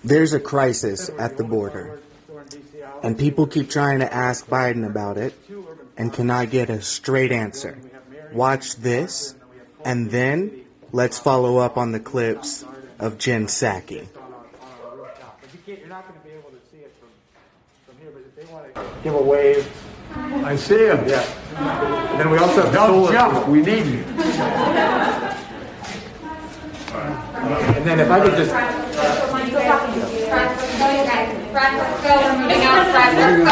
There's a crisis at the border, and people keep trying to ask Biden about it and cannot get a straight answer. Watch this, and then let's follow up on the clips of Jen Psaki. You're not going to be able to see it from here, but if they want to give a wave. I see him. Yeah. And then we also have Don't jump. We need you. And then if I could just... Let's go. We're moving out. Let's go.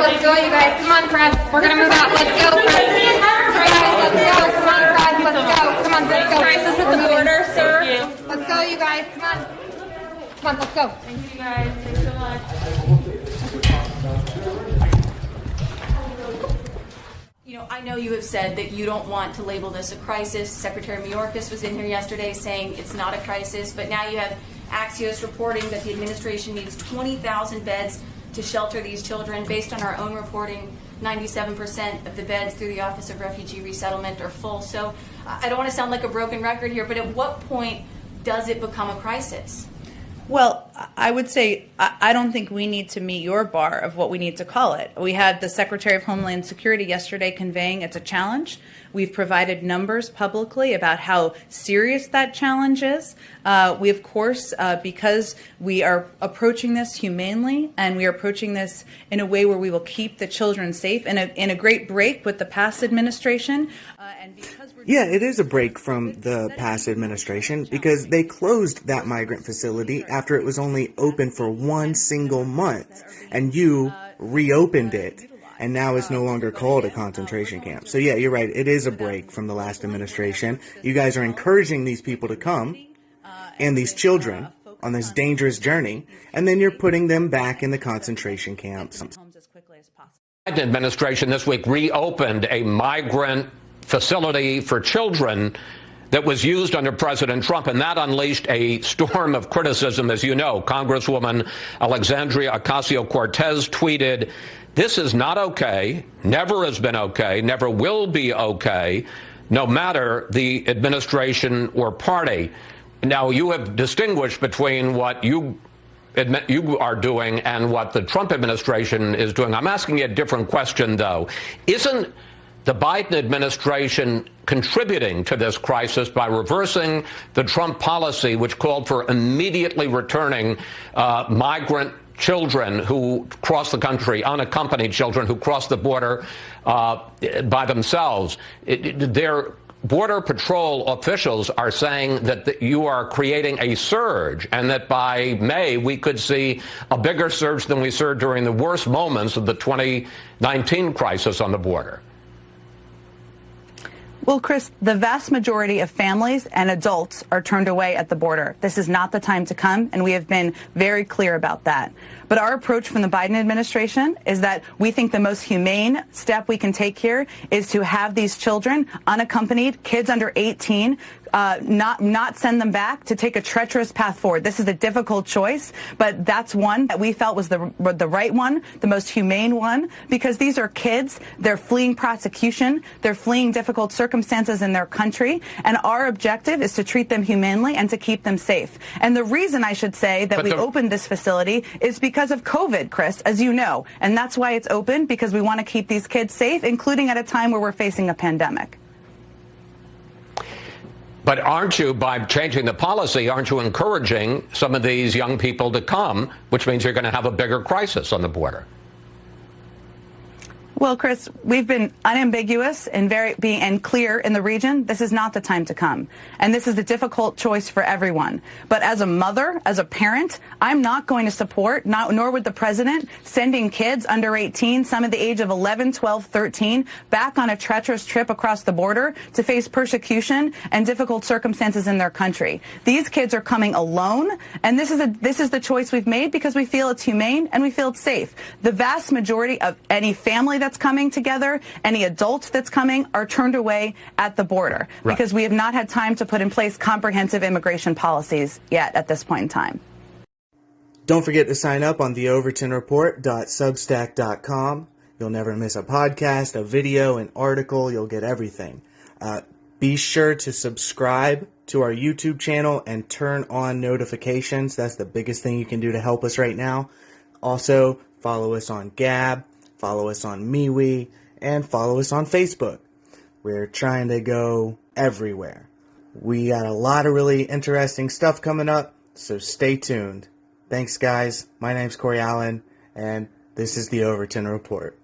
Let's go, you guys. Come on, press. We're going to move out. Let's go. Let's go. Come on, press. Let's go. Come on, let's go. Crisis at the border, sir. Let's go, you guys. Come on. Come on, let's go. Thank you, guys. Thanks so much. You know, I know you have said that you don't want to label this a crisis. Secretary Mayorkas was in here yesterday saying it's not a crisis, but now you have Axios reporting that the administration needs 20,000 beds to shelter these children. Based on our own reporting, 97% of the beds through the Office of Refugee Resettlement are full. So I don't want to sound like a broken record here, but at what point does it become a crisis? Well, I would say I don't think we need to meet your bar of what we need to call it. We had the Secretary of Homeland Security yesterday conveying it's a challenge. We've provided numbers publicly about how serious that challenge is. We, of course, because we are approaching this humanely and we are approaching this in a way where we will keep the children safe in a great break with the past administration. And because Yeah, it is a break from the past administration because they closed that migrant facility after it was only open for one single month, and you reopened it, and now it's no longer called a concentration camp. So yeah, you're right, it is a break from the last administration. You guys are encouraging these people to come, and these children, on this dangerous journey, and then you're putting them back in the concentration camps. The Biden administration this week reopened a migrant facility for children that was used under President Trump, and that unleashed a storm of criticism. As you know, Congresswoman Alexandria Ocasio-Cortez tweeted, "This is not okay, never has been okay, never will be okay, no matter the administration or party." Now, you have distinguished between what you admit you are doing and what the Trump administration is doing. I'm asking you a different question, though. Isn't the Biden administration contributing to this crisis by reversing the Trump policy, which called for immediately returning migrant children who cross the country, unaccompanied children who cross the border by themselves? Their Border Patrol officials are saying that you are creating a surge and that by May we could see a bigger surge than we saw during the worst moments of the 2019 crisis on the border. Well, Chris, the vast majority of families and adults are turned away at the border. This is not the time to come, and we have been very clear about that. But our approach from the Biden administration is that we think the most humane step we can take here is to have these children, unaccompanied, kids under 18, not send them back, to take a treacherous path forward. This is a difficult choice, but that's one that we felt was the right one, the most humane one, because these are kids. They're fleeing prosecution. They're fleeing difficult circumstances in their country. And our objective is to treat them humanely and to keep them safe. And the reason, I should say, that we opened this facility is because of COVID, Chris, as you know. And that's why it's open, because we want to keep these kids safe, including at a time where we're facing a pandemic. But aren't you, by changing the policy, aren't you encouraging some of these young people to come, which means you're going to have a bigger crisis on the border? Well, Chris, we've been unambiguous and and clear in the region. This is not the time to come. And this is a difficult choice for everyone. But as a mother, as a parent, I'm not going to support, nor would the president, sending kids under 18, some at the age of 11, 12, 13, back on a treacherous trip across the border to face persecution and difficult circumstances in their country. These kids are coming alone, and this is the choice we've made because we feel it's humane and we feel it's safe. The vast majority of any family that's coming together, any adults that's coming, are turned away at the border because we have not had time to put in place comprehensive immigration policies yet at this point in time. Don't forget to sign up on theovertonreport.substack.com. You'll never miss a podcast, a video, an article. You'll get everything. Be sure to subscribe to our YouTube channel and turn on notifications. That's the biggest thing you can do to help us right now. Also, follow us on Gab, follow us on MeWe, and follow us on Facebook. We're trying to go everywhere. We got a lot of really interesting stuff coming up, so stay tuned. Thanks, guys. My name's Corey Allen, and this is the Overton Report.